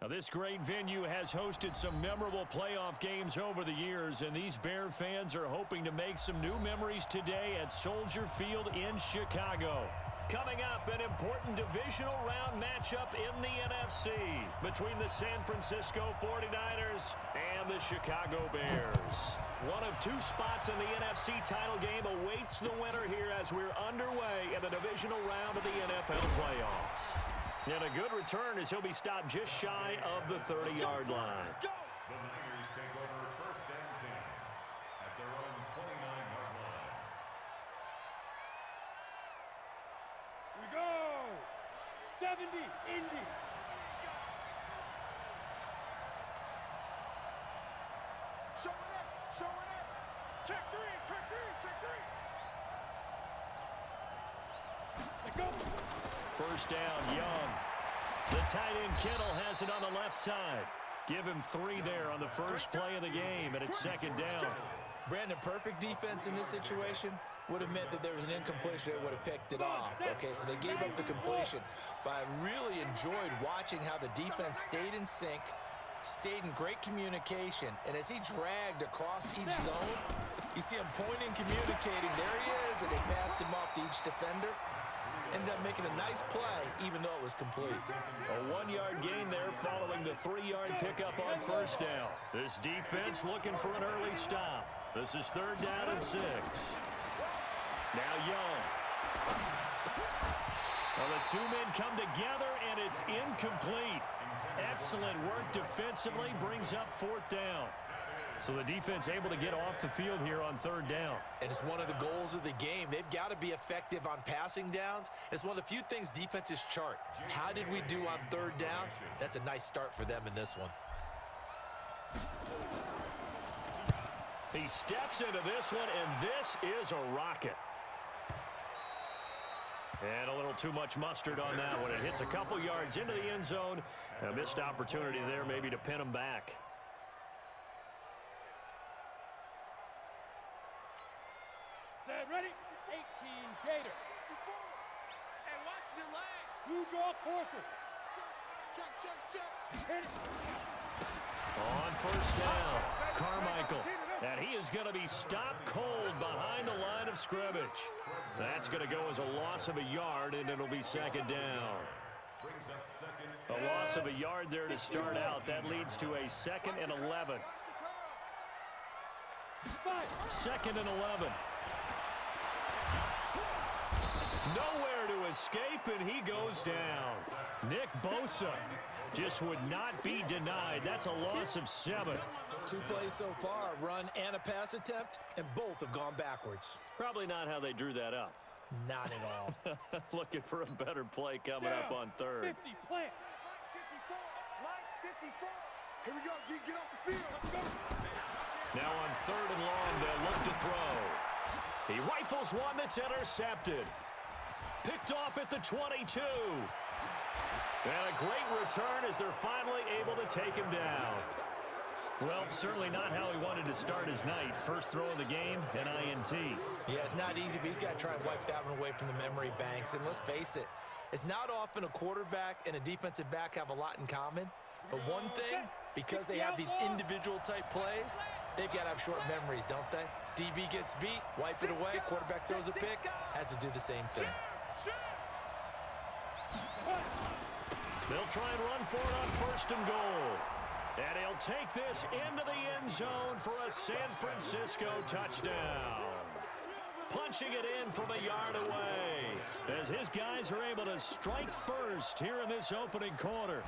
Now, this great venue has hosted some memorable playoff games over the years, and these Bear fans are hoping to make some new memories today at Soldier Field in Chicago. Coming up, an important divisional round matchup in the NFC between the San Francisco 49ers and the Chicago Bears. One of two spots in the NFC title game awaits the winner here as we're underway in the divisional round of the NFL playoffs. And a good return as he'll be stopped just shy of the 30-yard line. The Niners take over first and 10 at their own 29-yard line. We go! 70, Indy. Showing it. Check three. Let's go. First down, Young. The tight end Kittle has it on the left side. Give him 3 there on the first play of the game, and it's second down. Brandon, perfect defense in this situation would have meant that there was an incompletion that would have picked it off. Okay, so they gave up the completion. But I really enjoyed watching how the defense stayed in sync, stayed in great communication, and as he dragged across each zone, you see him pointing, communicating. There he is, and they passed him off to each defender. Ended up making a nice play, even though it was complete. A 1-yard gain there following the 3-yard pickup on first down. This defense looking for an early stop. This is 3rd down and 6. Now Young. Well, the two men come together, and it's incomplete. Excellent work defensively, brings up 4th down. So the defense able to get off the field here on 3rd down. And it's one of the goals of the game. They've got to be effective on passing downs. It's one of the few things defenses chart. How did we do on 3rd down? That's a nice start for them in this one. He steps into this one, and this is a rocket. And a little too much mustard on that one. It hits a couple yards into the end zone. A missed opportunity there maybe to pin him back. Set, ready? 18, Gator. And watch the leg. You draw Corker. Check. Hit it. On first down, Carmichael. And he is going to be stopped cold behind the line of scrimmage. That's going to go as a loss of a yard, and it'll be 2nd down. A loss of a yard there to start out. That leads to a 2nd and 11. 2nd and 11. Nowhere to escape, and he goes down. Nick Bosa just would not be denied. That's a loss of 7. 2 plays so far, a run and a pass attempt, and both have gone backwards. Probably not how they drew that up. Not at all. Looking for a better play coming up on 3rd. 50, plant. Line 54. Here we go, G, get off the field. Let's go. Now on 3rd and long, they'll look to throw. He rifles one that's intercepted. Picked off at the 22. And a great return as they're finally able to take him down. Well, certainly not how he wanted to start his night. First throw of the game, an INT. Yeah, it's not easy, but he's got to try and wipe that one away from the memory banks. And let's face it, it's not often a quarterback and a defensive back have a lot in common. But one thing, because they have these individual type plays, they've got to have short memories, don't they? DB gets beat, wipe it away, quarterback throws a pick, has to do the same thing. They'll try and run for it on 1st and goal. And he'll take this into the end zone for a San Francisco touchdown. Punching it in from a yard away as his guys are able to strike first here in this opening quarter.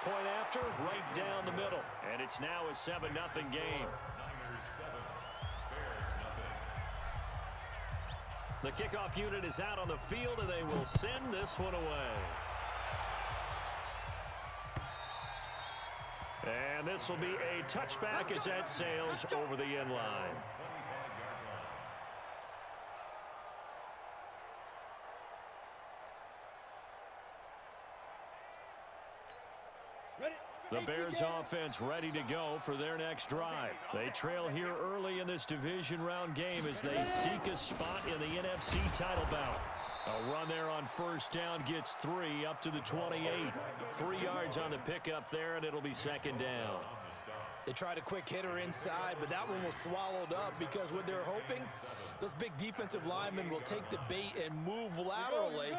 Point after, right down the middle. And it's now a 7-0 game. The kickoff unit is out on the field, and they will send this one away. And this will be a touchback as that sails over the end line. The Bears offense ready to go for their next drive. They trail here early in this division round game as they seek a spot in the NFC title bout. A run there on first down gets 3 up to the 28. 3 yards on the pickup there, and it'll be second down. They tried a quick hitter inside, but that one was swallowed up because what they're hoping, those big defensive linemen will take the bait and move laterally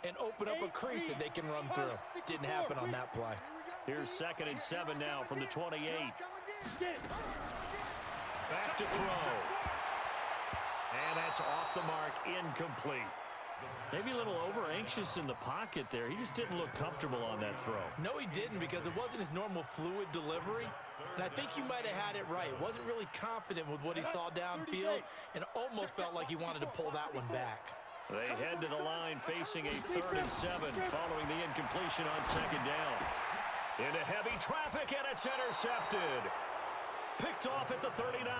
and open up a crease that they can run through. Didn't happen on that play. Here's 2nd and 7 now from the 28. Back to throw. And that's off the mark, incomplete. Maybe a little over-anxious in the pocket there. He just didn't look comfortable on that throw. No, he didn't, because it wasn't his normal fluid delivery. And I think you might have had it right. Wasn't really confident with what he saw downfield and almost felt like he wanted to pull that one back. They head to the line facing a 3rd and 7 following the incompletion on 2nd down. Into heavy traffic, and it's intercepted. Picked off at the 39.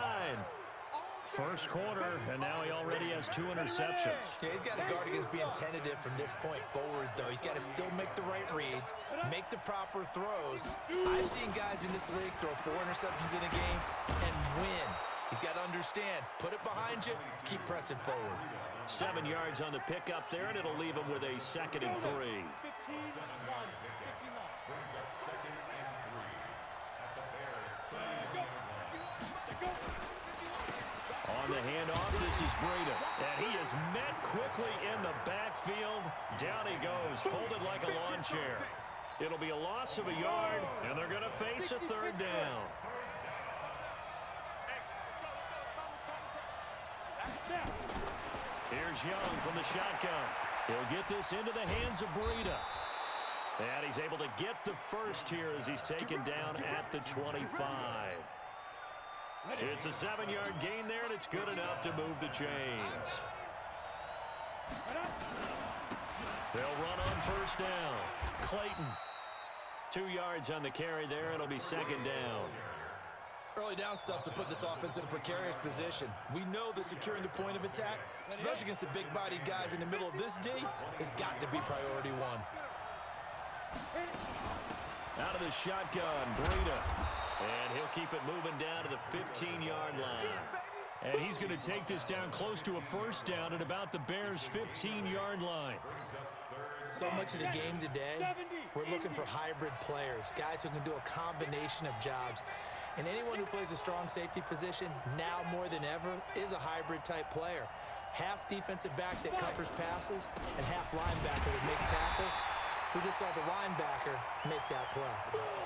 First quarter, and now he already has 2 interceptions. Yeah, he's got to guard against being tentative from this point forward, though. He's got to still make the right reads, make the proper throws. I've seen guys in this league throw 4 interceptions in a game and win. He's got to understand, put it behind you, keep pressing forward. 7 yards on the pickup there, and it'll leave him with a 2nd and 3. On the handoff, this is Breida. And he is met quickly in the backfield. Down he goes, folded like a lawn chair. It'll be a loss of a yard, and they're going to face a 3rd down. Here's Young from the shotgun. He'll get this into the hands of Breida. And he's able to get the first here as he's taken down at the 25. It's a 7-yard gain there, and it's good enough to move the chains. They'll run on first down. Clayton. 2 yards on the carry there. It'll be 2nd down. Early down stuff to put this offense in a precarious position. We know that securing the point of attack, especially against the big-bodied guys in the middle of this D, has got to be priority 1. Out of the shotgun, Breida. And he'll keep it moving down to the 15-yard line. And he's going to take this down close to a first down at about the Bears' 15-yard line. So much of the game today, we're looking for hybrid players, guys who can do a combination of jobs. And anyone who plays a strong safety position, now more than ever, is a hybrid-type player. Half defensive back that covers passes and half linebacker that makes tackles. We just saw the linebacker make that play.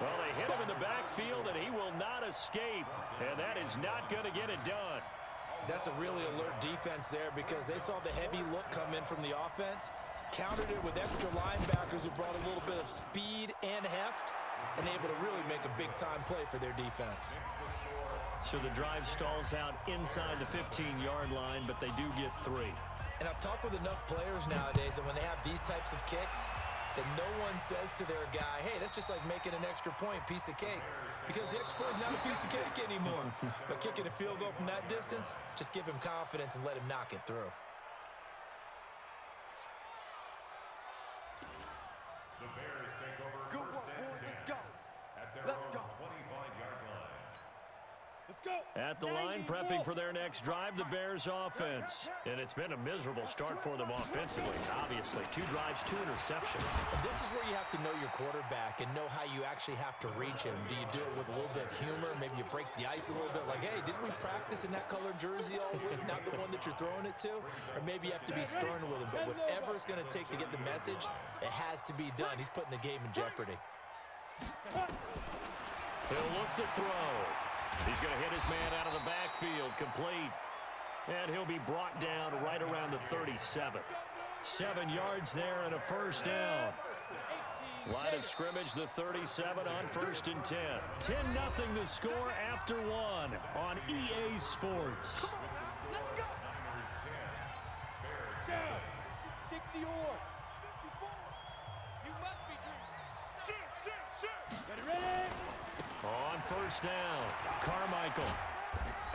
Well, they hit him in the backfield, and he will not escape. And that is not going to get it done. That's a really alert defense there because they saw the heavy look come in from the offense, countered it with extra linebackers who brought a little bit of speed and heft, and able to really make a big-time play for their defense. So the drive stalls out inside the 15-yard line, but they do get 3. And I've talked with enough players nowadays that when they have these types of kicks, that no one says to their guy, hey, that's just like making an extra point, piece of cake. Because the extra point is not a piece of cake anymore. But kicking a field goal from that distance, just give him confidence and let him knock it through. The Bears take over first and 10 at their own 25-yard line. Let's go. At the line, prepping for their next drive, the Bears offense. And it's been a miserable start for them offensively, obviously. 2 drives, 2 interceptions. And this is where you have to know your quarterback and know how you actually have to reach him. Do you do it with a little bit of humor? Maybe you break the ice a little bit, like, hey, didn't we practice in that colored jersey all week, not the one that you're throwing it to? Or maybe you have to be stern with him. But whatever it's going to take to get the message, it has to be done. He's putting the game in jeopardy. He'll look to throw. He's going to hit his man out of the backfield, complete. And he'll be brought down right around the 37. 7 yards there and a first down. Line of scrimmage, the 37 on first and 10. 10-0 the score after 1 on EA Sports. Go. 60 or 54. You must be dreaming. Shoot. Ready. On first down, Carmichael.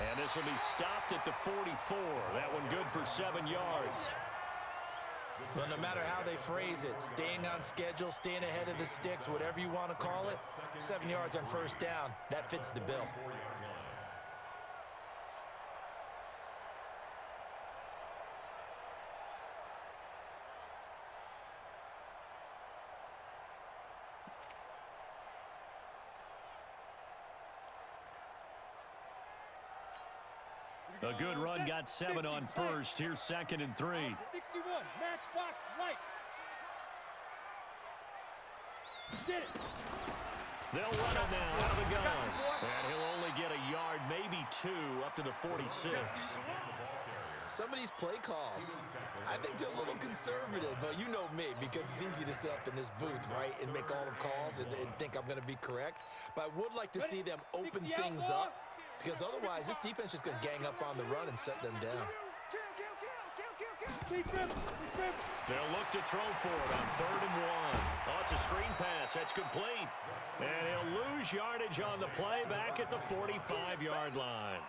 And this will be stopped at the 44. That one good for 7 yards. Well, no matter how they phrase it, staying on schedule, staying ahead of the sticks, whatever you want to call it, 7 yards on first down, that fits the bill. A good run got 7 on first. Here's 2nd and 3. 61, matchbox lights. Get it. They'll run it now out of the gun. And he'll only get a yard, maybe 2, up to the 46. Some of these play calls, I think they're a little conservative, but you know me, because it's easy to sit up in this booth, right, and make all the calls and think I'm going to be correct. But I would like to see them open things up, because otherwise this defense is going to gang up on the run and shut them down. They'll look to throw for it on 3rd and 1. Oh, it's a screen pass. That's complete. And he'll lose yardage on the play back at the 45-yard line.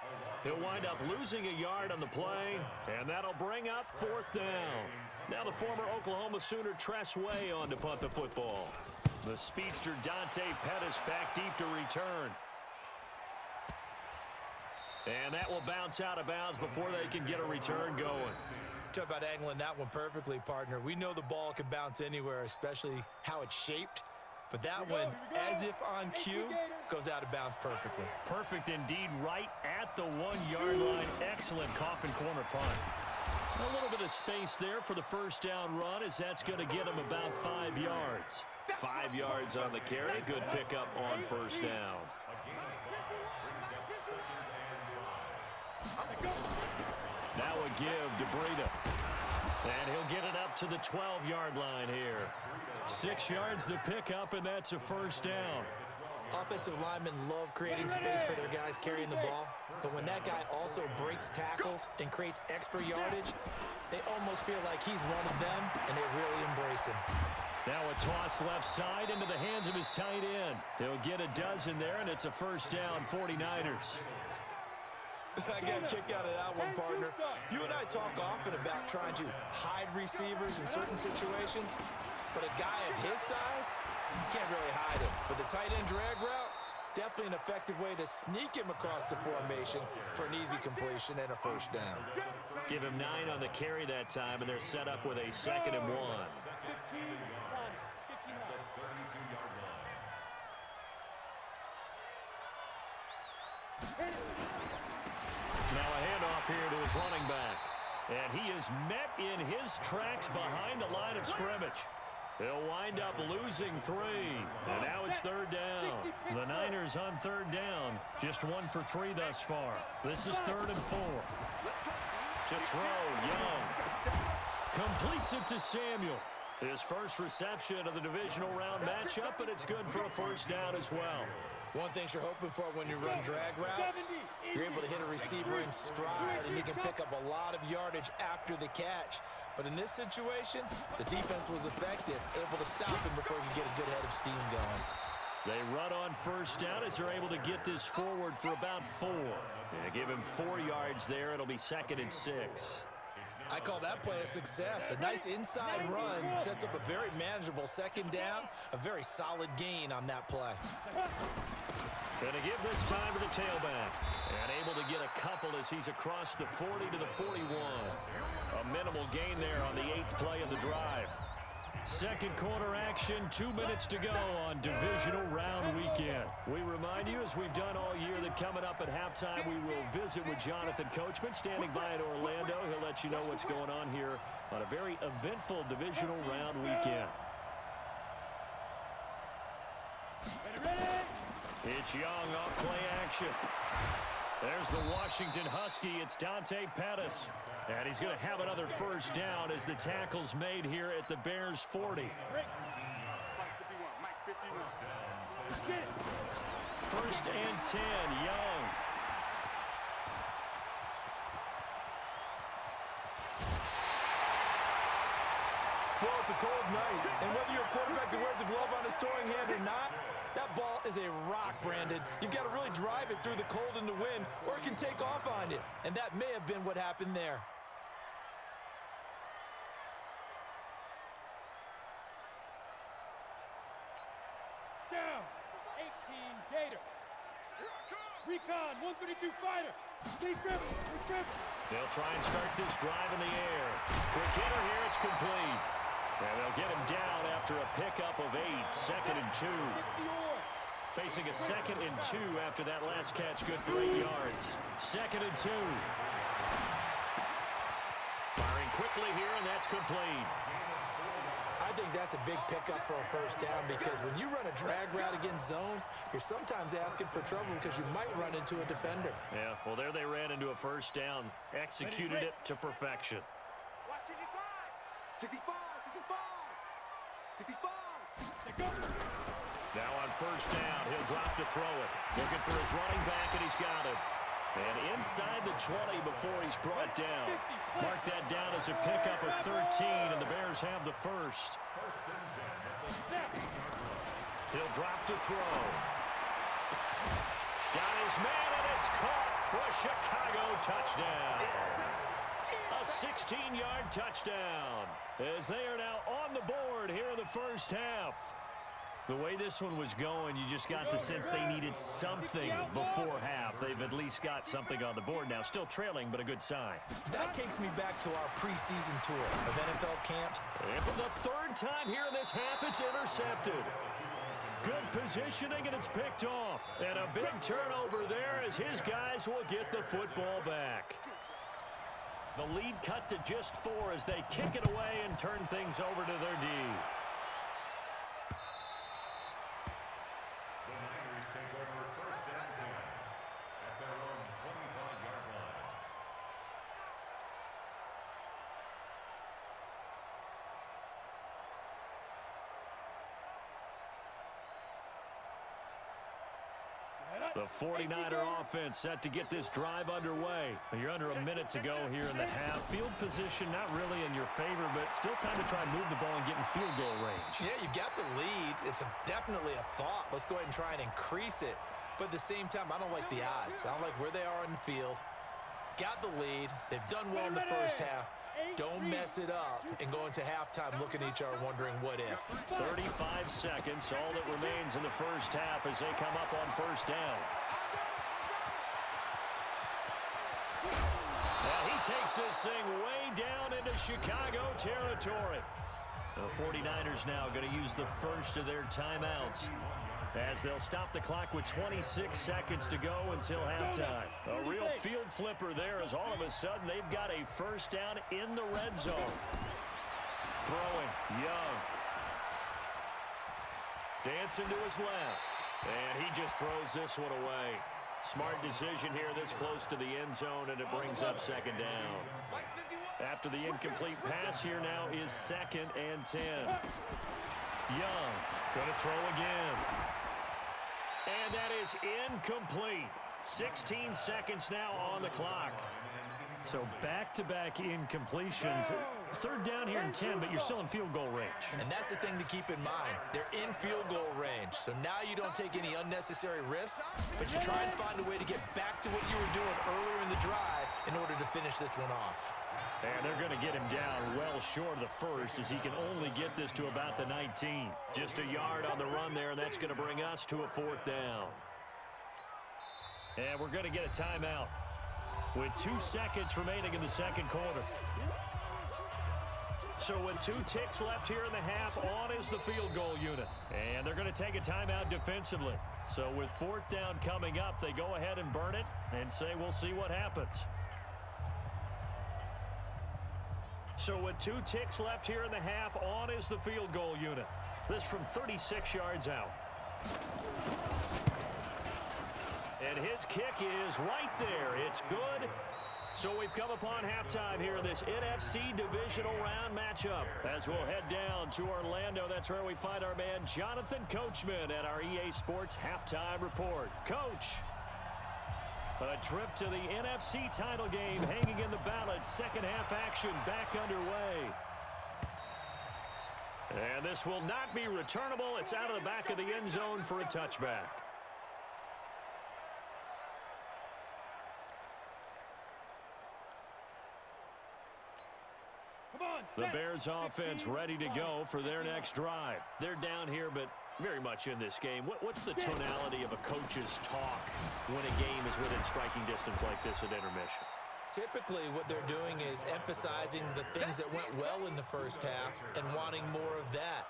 He'll wind up losing a yard on the play, and that'll bring up 4th down. Now the former Oklahoma Sooner Tress Way on to punt the football. The speedster Dante Pettis back deep to return. And that will bounce out of bounds before they can get a return going. Talk about angling that one perfectly, partner. We know the ball can bounce anywhere, especially how it's shaped. But that one, as if on cue, goes out of bounds perfectly. Perfect indeed, right at the 1-yard line. Excellent coffin corner punt. A little bit of space there for the first down run, as that's going to get him about 5 yards. 5 yards on the carry. Good pickup on first down. Now a give to Breida. And he'll get it up to the 12-yard line here. 6 yards the pickup, and that's a first down. Offensive linemen love creating space for their guys carrying the ball, but when that guy also breaks tackles and creates extra yardage, they almost feel like he's one of them, and they really embrace him. Now a toss left side into the hands of his tight end. He'll get a dozen there, and it's a first down, 49ers. I got a kick out of that one, partner. You and I talk often about trying to hide receivers in certain situations, but a guy of his size, you can't really hide him. But the tight end drag route, definitely an effective way to sneak him across the formation for an easy completion and a first down. Give him 9 on the carry that time, and they're set up with a 2nd and 1. Now a handoff here to his running back. And he is met in his tracks behind the line of scrimmage. He'll wind up losing 3. And now it's 3rd down. The Niners on 3rd down. Just 1 for 3 thus far. This is 3rd and 4. To throw, Young. Completes it to Samuel. His first reception of the divisional round matchup, but it's good for a first down as well. One thing you're hoping for when you run drag routes, you're able to hit a receiver in stride, and you can pick up a lot of yardage after the catch. But in this situation, the defense was effective, able to stop him before he could get a good head of steam going. They run on first down as they're able to get this forward for about 4. And give him 4 yards there. It'll be 2nd and 6. I call that play a success. A nice inside run sets up a very manageable 2nd down, a very solid gain on that play. Going to give this time to the tailback. And able to get a couple as he's across the 40 to the 41. A minimal gain there on the 8th play of the drive. Second quarter action, 2 minutes to go on divisional round weekend. We remind you, as we've done all year, that coming up at halftime, we will visit with Jonathan Coachman, standing by in Orlando. He'll let you know what's going on here on a very eventful divisional round weekend. It's Young off play action. There's the Washington Husky. It's Dante Pettis. And he's going to have another first down as the tackle's made here at the Bears' 40. First and 10, Young. Well, it's a cold night, and whether you're a quarterback that wears a glove on his throwing hand or not, that ball is a rock, Brandon. You've got to really drive it through the cold and the wind, or it can take off on you. And that may have been what happened there. Down, 18 Gator. Recon, 132 fighter. Steve Griffin, They'll try and start this drive in the air. Quick hitter here, it's complete. And they'll get him down after a pickup of 8, 2nd and 2. Facing a 2nd and 2 after that last catch, good for 8 yards. 2nd and 2. Firing quickly here, and that's complete. I think that's a big pickup for a first down because when you run a drag route against zone, you're sometimes asking for trouble because you might run into a defender. Yeah, well, there they ran into a first down. Executed it to perfection. Watch 65. 65. Now on first down, he'll drop to throw it. Looking for his running back, and he's got it. And inside the 20 before he's brought down. Mark that down as a pickup of 13, and the Bears have the first. He'll drop to throw. Got his man, and it's caught for a Chicago touchdown. A 16-yard touchdown as they are now on the board here in the first half. The way this one was going, you just got the sense they needed something before half. They've at least got something on the board now. Still trailing, but a good sign. That takes me back to our preseason tour of NFL camps. And for the 3rd time here in this half, it's intercepted. Good positioning, and it's picked off. And a big turnover there as his guys will get the football back. The lead cut to just 4 as they kick it away and turn things over to their D. The 49er offense set to get this drive underway. You're under a minute to go here in the half. Field position not really in your favor, but still time to try and move the ball and get in field goal range. Yeah, you've got the lead. It's definitely a thought. Let's go ahead and try and increase it. But at the same time, I don't like the odds. I don't like where they are in the field. Got the lead. They've done well in the first half. Don't mess it up and go into halftime looking at each other wondering what if. 35 seconds, all that remains in the first half as they come up on first down. Well, he takes this thing way down into Chicago territory. The 49ers now going to use the first of their timeouts as they'll stop the clock with 26 seconds to go until halftime. A real field flipper there as all of a sudden they've got a first down in the red zone. Throwing, Young. Dancing to his left. And he just throws this one away. Smart decision here this close to the end zone, and it brings up 2nd down. After the incomplete pass here now is 2nd and 10. Young going to throw again. And that is incomplete. 16 seconds now on the clock. So back-to-back incompletions. 3rd down here and 10, but you're still in field goal range. And that's the thing to keep in mind. They're in field goal range. So now you don't take any unnecessary risks, but you try and find a way to get back to what you were doing earlier in the drive in order to finish this one off. And they're going to get him down well short of the first as he can only get this to about the 19. Just a yard on the run there, and that's going to bring us to a 4th down. And we're going to get a timeout with 2 seconds remaining in the 2nd quarter. So with 2 ticks left here in the half, on is the field goal unit. And they're going to take a timeout defensively. So with 4th down coming up, they go ahead and burn it and say we'll see what happens. So with 2 ticks left here in the half, on is the field goal unit. This from 36 yards out. And his kick is right there. It's good. So we've come upon halftime here in this NFC divisional round matchup. As we'll head down to Orlando, that's where we find our man Jonathan Coachman at our EA Sports Halftime Report. Coach, a trip to the NFC title game hanging in the balance. 2nd half action back underway. And this will not be returnable. It's out of the back of the end zone for a touchback. The Bears offense ready to go for their next drive. They're down here, but very much in this game. What's the tonality of a coach's talk when a game is within striking distance like this at intermission? Typically, what they're doing is emphasizing the things that went well in the first half and wanting more of that.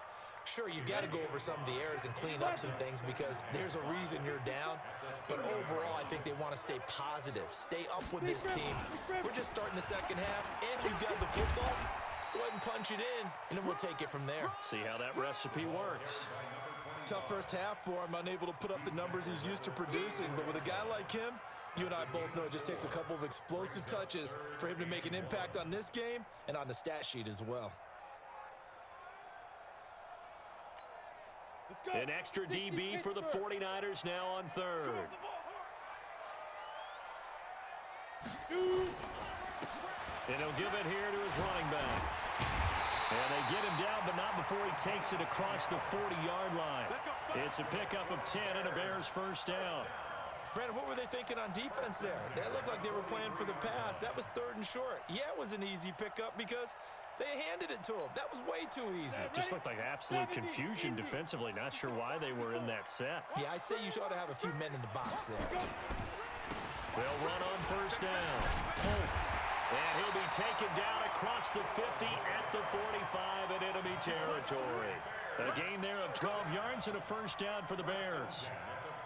Sure, you've got to go over some of the errors and clean up some things because there's a reason you're down. But overall, I think they want to stay positive, stay up with this team. We're just starting the second half, and we've got the football. Let's go ahead and punch it in, and then we'll take it from there. See how that recipe works. Tough first half for him, unable to put up the numbers he's used to producing. But with a guy like him, you and I both know it just takes a couple of explosive touches for him to make an impact on this game and on the stat sheet as well. An extra DB for the 49ers now on third. And he'll give it here to his running back. And they get him down, but not before he takes it across the 40-yard line. It's a pickup of 10 and a Bears first down. Brandon, what were they thinking on defense there? They looked like they were playing for the pass. That was 3rd and short. Yeah, it was an easy pickup because they handed it to him. That was way too easy. It just looked like absolute confusion defensively. Not sure why they were in that set. Yeah, I'd say you ought to have a few men in the box there. They'll run on first down. And he'll be taken down across the 50 at the 45 in enemy territory. A gain there of 12 yards and a first down for the Bears.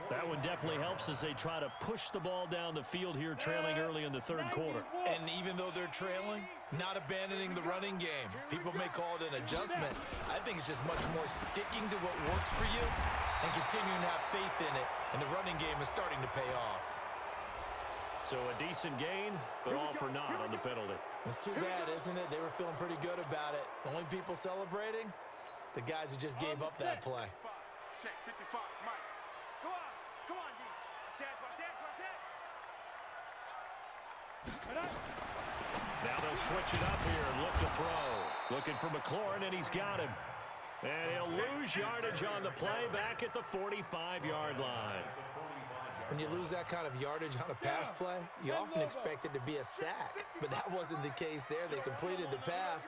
That one definitely helps as they try to push the ball down the field here, trailing early in the third quarter. And even though they're trailing, not abandoning the running game. People may call it an adjustment. I think it's just much more sticking to what works for you and continuing to have faith in it. And the running game is starting to pay off. So a decent gain, but all for naught on the penalty. It's too bad, isn't it? They were feeling pretty good about it. The only people celebrating, the guys who just gave up that play. Check 55, Mike. Come on, D. Watch. Now they'll switch it up here and look to throw. Looking for McLaurin, and he's got him. And he'll lose yardage on the play back at the 45-yard line. When you lose that kind of yardage on a pass play, you often expect it to be a sack. But that wasn't the case there. They completed the pass.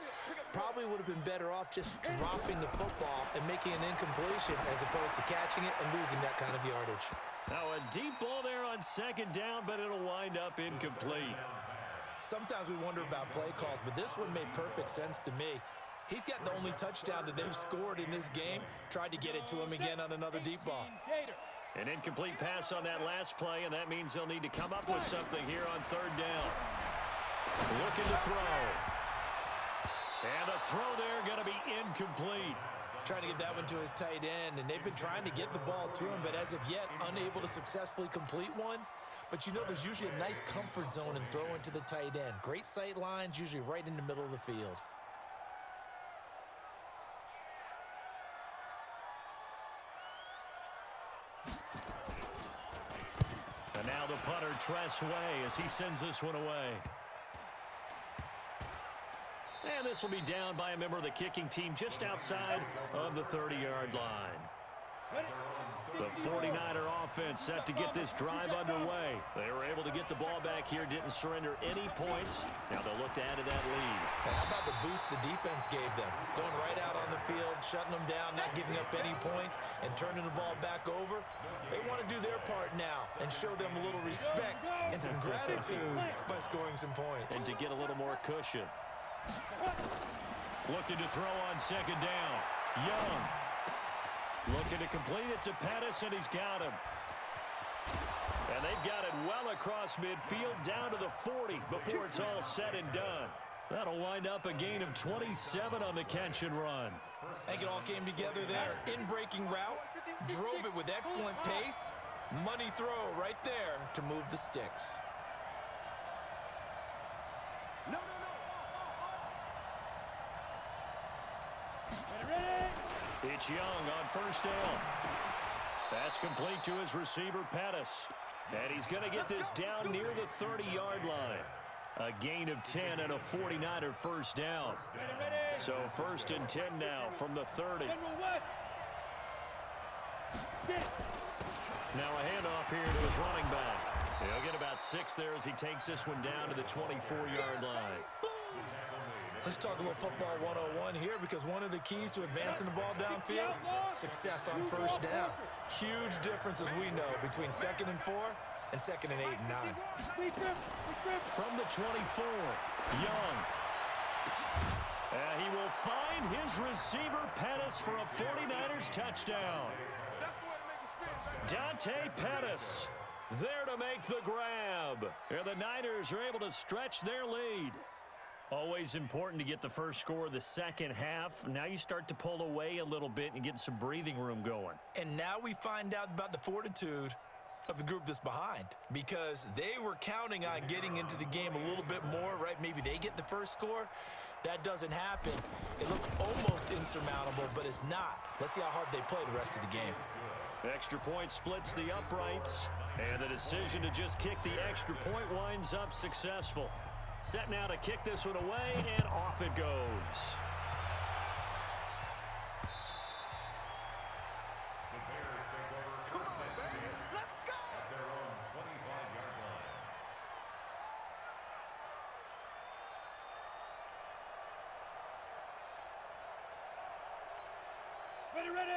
Probably would have been better off just dropping the football and making an incompletion as opposed to catching it and losing that kind of yardage. Now a deep ball there on second down, but it'll wind up incomplete. Sometimes we wonder about play calls, but this one made perfect sense to me. He's got the only touchdown that they've scored in this game. Tried to get it to him again on another deep ball. An incomplete pass on that last play, and that means they'll need to come up with something here on third down. Looking to throw. And the throw there going to be incomplete. Trying to get that one to his tight end, and they've been trying to get the ball to him, but as of yet, unable to successfully complete one. But you know there's usually a nice comfort zone in throwing to the tight end. Great sight lines, usually right in the middle of the field. And now the punter, Tress Way, as he sends this one away. And this will be down by a member of the kicking team just outside of the 30-yard line. The 49er offense set to get this drive underway. They were able to get the ball back here, didn't surrender any points. Now they'll look to add to that lead. How about the boost the defense gave them? Going right out on the field, shutting them down, not giving up any points, and turning the ball back over. They want to do their part now and show them a little respect and some gratitude by scoring some points. And to get a little more cushion. Looking to throw on second down. Young. Looking to complete it to Pettis, and he's got him. And they've got it well across midfield down to the 40 before it's all said and done. That'll wind up a gain of 27 on the catch and run. I think it all came together there. In-breaking route, drove it with excellent pace. Money throw right there to move the sticks. It's Young on first down. That's complete to his receiver, Pettis. And he's going to get this down near the 30-yard line. A gain of 10 and a 49er first down. So first and 10 now from the 30. Now a handoff here to his running back. He'll get about 6 there as he takes this one down to the 24-yard line. Let's talk a little football 101 here, because one of the keys to advancing the ball downfield, success on first down. Huge difference, as we know, between 2nd and 4 and 2nd and 8 and 9. From the 24, Young. And he will find his receiver, Pettis, for a 49ers touchdown. Dante Pettis there to make the grab. And the Niners are able to stretch their lead. Always important to get the first score of the second half. Now you start to pull away a little bit and get some breathing room going. And now we find out about the fortitude of the group that's behind, because they were counting on getting into the game a little bit more, right? Maybe they get the first score. That doesn't happen. It looks almost insurmountable, but it's not. Let's see how hard they play the rest of the game. Extra point splits the uprights, and the decision to just kick the extra point winds up successful. Set now to kick this one away, and off it goes. The Bears take over first and 10 at their own 25-yard line.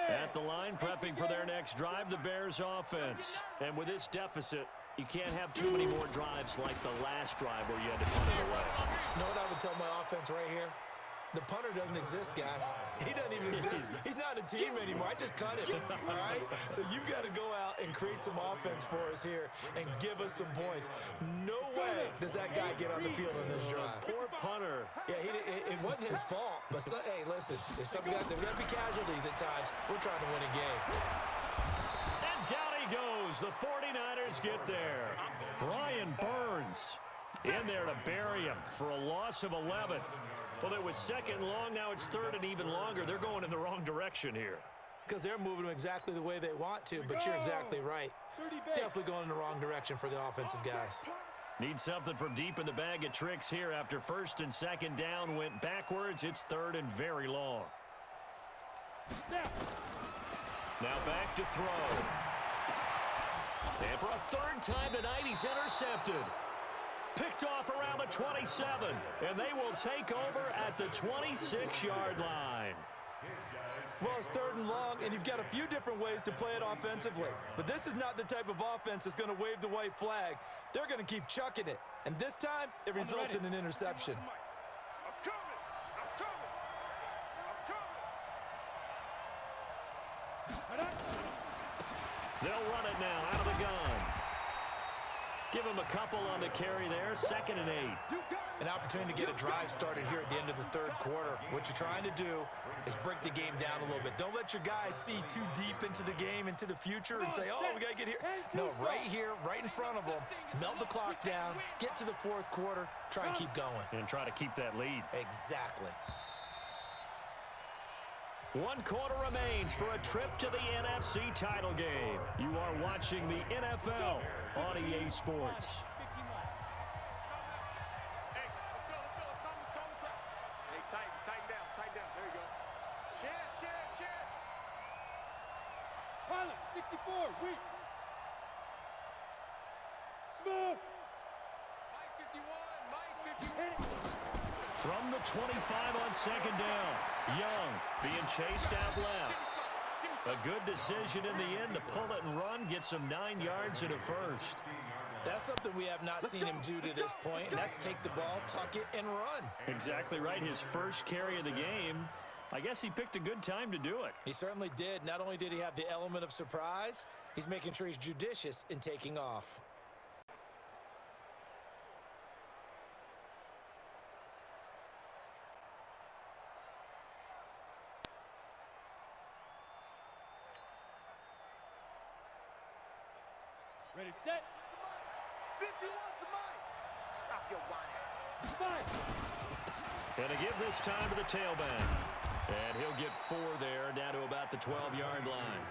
At the line, prepping for their next drive, the Bears offense. And with this deficit, you can't have too many more drives like the last drive where you had to punt it away. You know what I would tell my offense right here? The punter doesn't exist, guys. He doesn't even exist. He's not a team anymore. I just cut him, all right? So you've got to go out and create some offense for us here and give us some points. No way does that guy get on the field on this drive. Poor punter. Yeah, it wasn't his fault. But, hey, listen, there's something out there. We've got to be casualties at times. We're trying to win a game. And down he goes. The 49ers get there. Brian Burns in there to bury him for a loss of 11. Well, it was second and long. Now it's third and even longer. They're going in the wrong direction here. Because they're moving them exactly the way they want to, but you're exactly right. Definitely going in the wrong direction for the offensive guys. Need something from deep in the bag of tricks here. After first and second down went backwards, it's third and very long. Now back to throw. And for a third time tonight, he's intercepted. Picked off around the 27, and they will take over at the 26-yard line. Well, it's third and long, and you've got a few different ways to play it offensively. But this is not the type of offense that's going to wave the white flag. They're going to keep chucking it. And this time, it results in an interception. They'll run it now out of the gun. Give him a couple on the carry there, 2nd and 8. An opportunity to get a drive started here at the end of the third quarter. What you're trying to do is break the game down a little bit. Don't let your guys see too deep into the game, into the future, and say, oh, we got to get here. No, right here, right in front of them, melt the clock down, get to the fourth quarter, try and keep going. And try to keep that lead. Exactly. 1 quarter remains for a trip to the NFC title game. You are watching the NFL on EA Sports. Tighten down. There you go. Chance. Pilot, 64, weak. Smoke. Mike 51. From the 25 on second down, Young being chased out left. A good decision in the end to pull it and run, get some 9 yards and a first. That's something we have not seen him do to this point, and that's take the ball, tuck it, and run. Exactly right. His first carry of the game. I guess he picked a good time to do it. He certainly did. Not only did he have the element of surprise, he's making sure he's judicious in taking off. Ready, set. 51 to Mike. Stop your whining. Mike. And to give this time to the tailback. And he'll get 4 there, down to about the 12-yard line.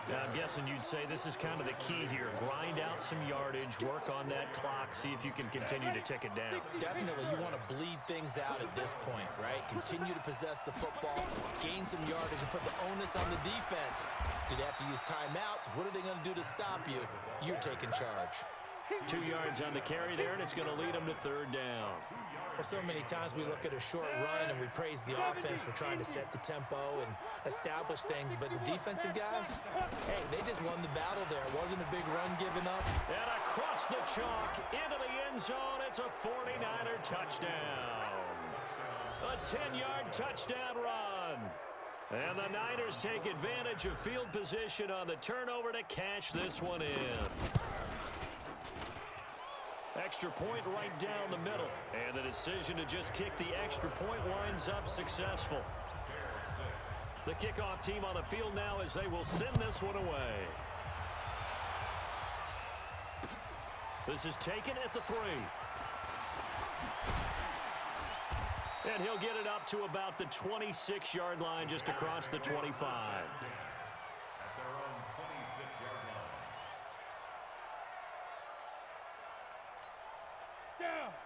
Now, I'm guessing you'd say this is kind of the key here. Grind out some yardage, work on that clock, see if you can continue to tick it down. Definitely, you want to bleed things out at this point, right? Continue to possess the football, gain some yardage, and put the onus on the defense. Do they have to use timeouts? What are they going to do to stop you? You're taking charge. 2 yards on the carry there, and it's going to lead them to third down. Well, so many times we look at a short run and we praise the offense for trying to set the tempo and establish things, but the defensive guys, hey, they just won the battle there. It wasn't a big run given up. And across the chalk into the end zone, it's a 49er touchdown. A 10-yard touchdown run. And the Niners take advantage of field position on the turnover to cash this one in. Extra point right down the middle. And the decision to just kick the extra point winds up successful. The kickoff team on the field now as they will send this one away. This is taken at the 3. And he'll get it up to about the 26-yard line, just across the 25. At their own 26-yard line.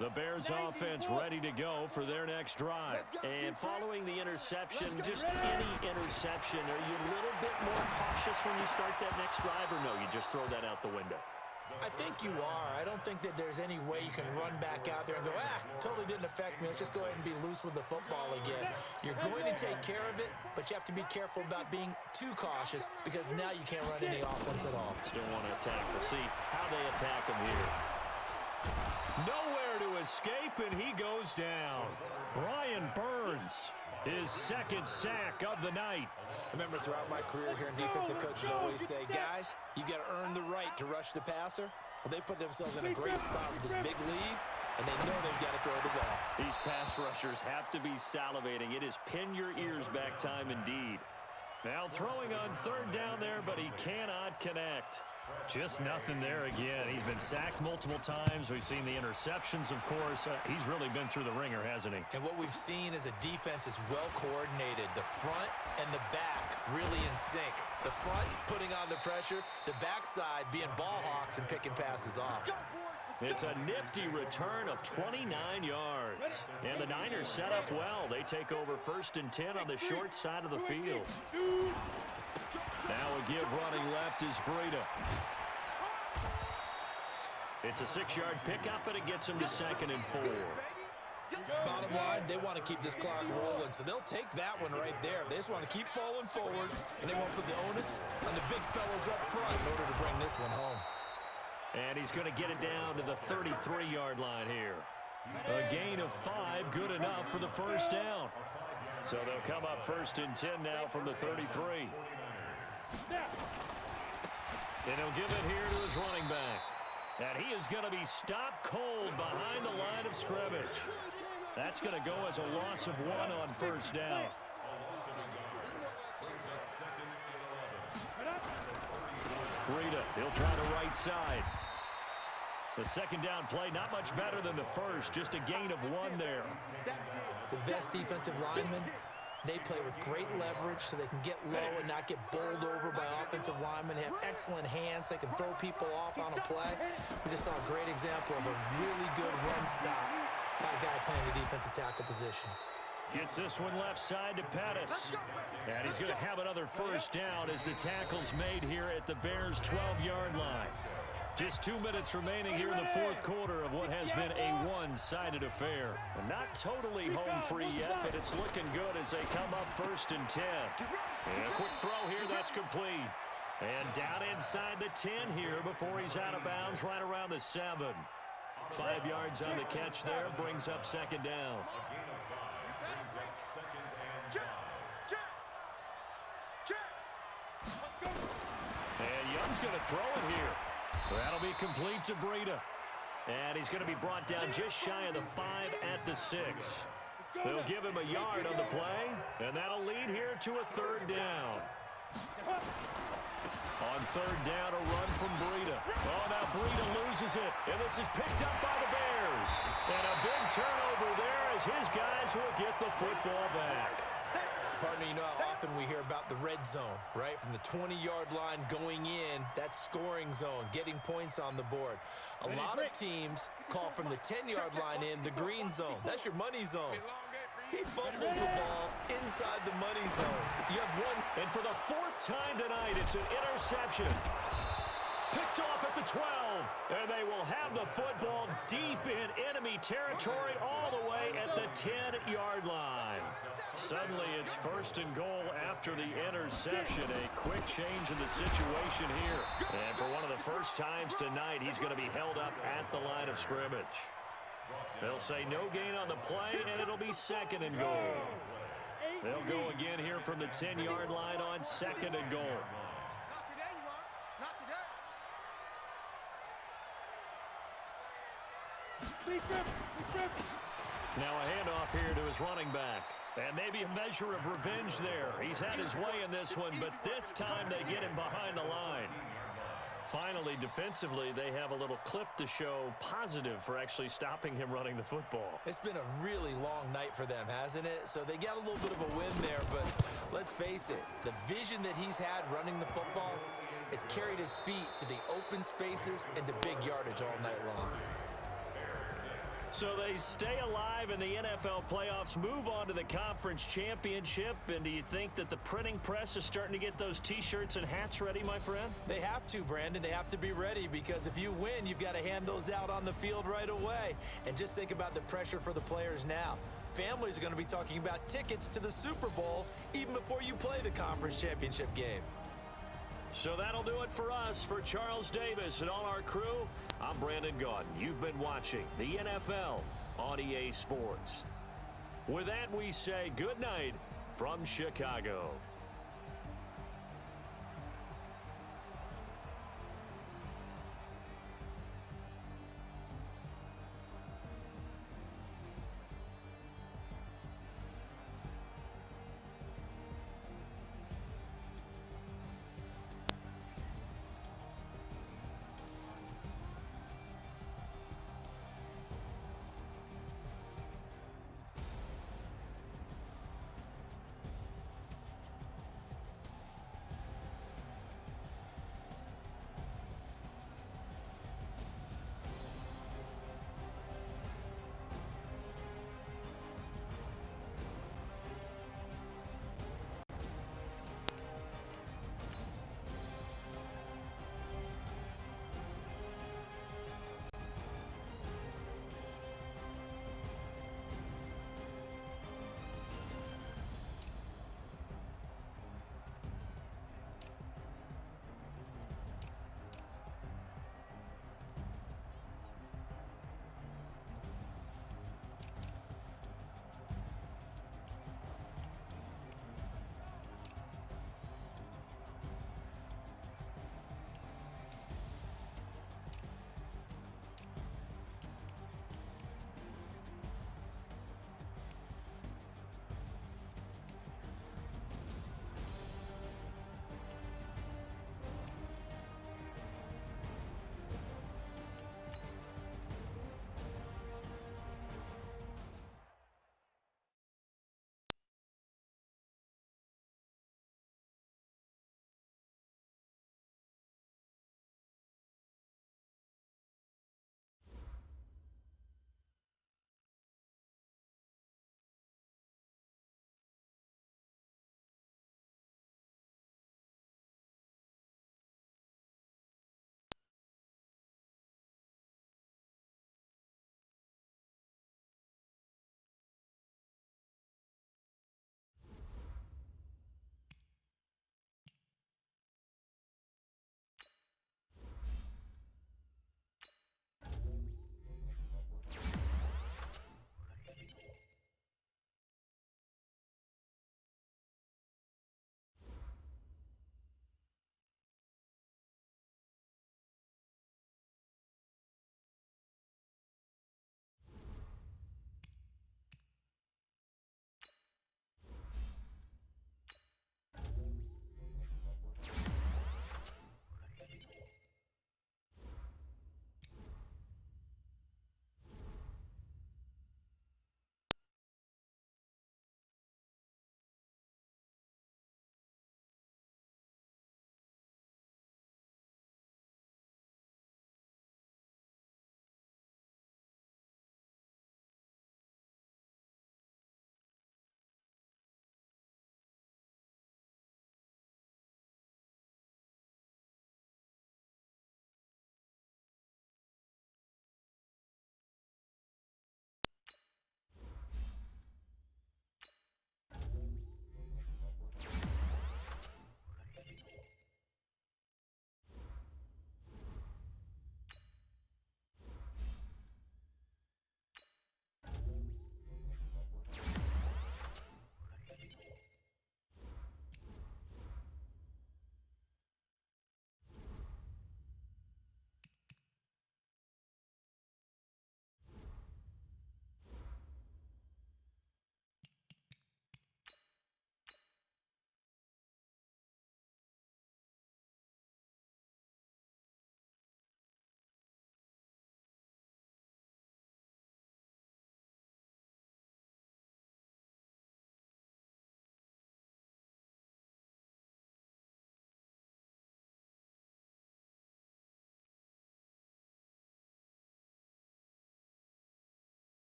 The Bears offense ready to go for their next drive. And following the interception, just any interception, are you a little bit more cautious when you start that next drive, or no, you just throw that out the window? I think you are. I don't think that there's any way you can run back out there and go, totally didn't affect me. Let's just go ahead and be loose with the football again. You're going to take care of it, but you have to be careful about being too cautious because now you can't run any offense at all. Still want to attack. We'll see how they attack him here. Nowhere to escape, and he goes down. Brian Burns, his second sack of the night. Remember, throughout my career here in defensive coaches always say, guys, you got to earn the right to rush the passer. Well, they put themselves in a great spot with this big lead, and they know they've got to throw the ball. These pass rushers have to be salivating. It is pin your ears back time indeed. Now throwing on third down there, but he cannot connect. Just nothing there again. He's been sacked multiple times. We've seen the interceptions, of course. He's really been through the ringer, hasn't he? And what we've seen is a defense that's well coordinated. The front and the back really in sync. The front putting on the pressure, the backside being ball hawks and picking passes off. It's a nifty return of 29 yards. And the Niners set up well. They take over 1st and 10 on the short side of the field. Now a give running left is Breida. It's a 6-yard pickup, and it gets him to 2nd and 4. Bottom line, they want to keep this clock rolling, so they'll take that one right there. They just want to keep falling forward, and they won't put the onus on the big fellas up front in order to bring this one home. And he's going to get it down to the 33-yard line here. A gain of 5, good enough for the first down. So they'll come up 1st and 10 now from the 33. And he'll give it here to his running back. And he is going to be stopped cold behind the line of scrimmage. That's going to go as a loss of 1 on 1st down. Breida, he'll try the right side. The 2nd down play, not much better than the first, just a gain of 1 there. The best defensive linemen, they play with great leverage so they can get low and not get bowled over by offensive linemen. They have excellent hands. They can throw people off on a play. We just saw a great example of a really good run stop by a guy playing the defensive tackle position. Gets this one left side to Pettis. And he's going to have another first down as the tackle's made here at the Bears' 12-yard line. Just 2 minutes remaining here in the 4th quarter of what has been a one-sided affair. And not totally home free yet, but it's looking good as they come up 1st and 10. And a quick throw here, that's complete. And down inside the 10 here before he's out of bounds, right around the 7. 5 yards on the catch there, brings up 2nd down. And Young's going to throw it here. That'll be complete to Breida. And he's going to be brought down just shy of the 5 at the 6. They'll give him a yard on the play, and that'll lead here to a 3rd down. On 3rd down, a run from Breida. Oh, now Breida loses it, and this is picked up by the Bears. And a big turnover there as his guys will get the football back. Partner, you know how often we hear about the red zone, right? From the 20-yard line going in, that's scoring zone, getting points on the board. A lot of teams call from the 10-yard line in the green zone. That's your money zone. He fumbles the ball inside the money zone. You have one. And for the 4th time tonight, it's an interception. Picked off at the 12, and they will have the football deep in enemy territory all the way at the 10-yard line. Suddenly, it's 1st and goal after the interception. A quick change in the situation here. And for one of the first times tonight, he's going to be held up at the line of scrimmage. They'll say no gain on the play, and it'll be second and goal. They'll go again here from the 10-yard line on second and goal. Not today, you are. Not today. Now a handoff here to his running back. And maybe a measure of revenge there. He's had his way in this one, but this time they get him behind the line. Finally, defensively, they have a little clip to show positive for actually stopping him running the football. It's been a really long night for them, hasn't it? So they got a little bit of a win there, but let's face it, the vision that he's had running the football has carried his feet to the open spaces and to big yardage all night long. So they stay alive in the NFL playoffs, move on to the conference championship, and do you think that the printing press is starting to get those T-shirts and hats ready, my friend? They have to, Brandon. They have to be ready because if you win, you've got to hand those out on the field right away. And just think about the pressure for the players now. Families are going to be talking about tickets to the Super Bowl even before you play the conference championship game. So that'll do it for us. For Charles Davis and all our crew, I'm Brandon Gaudin. You've been watching the NFL on EA Sports. With that, we say good night from Chicago.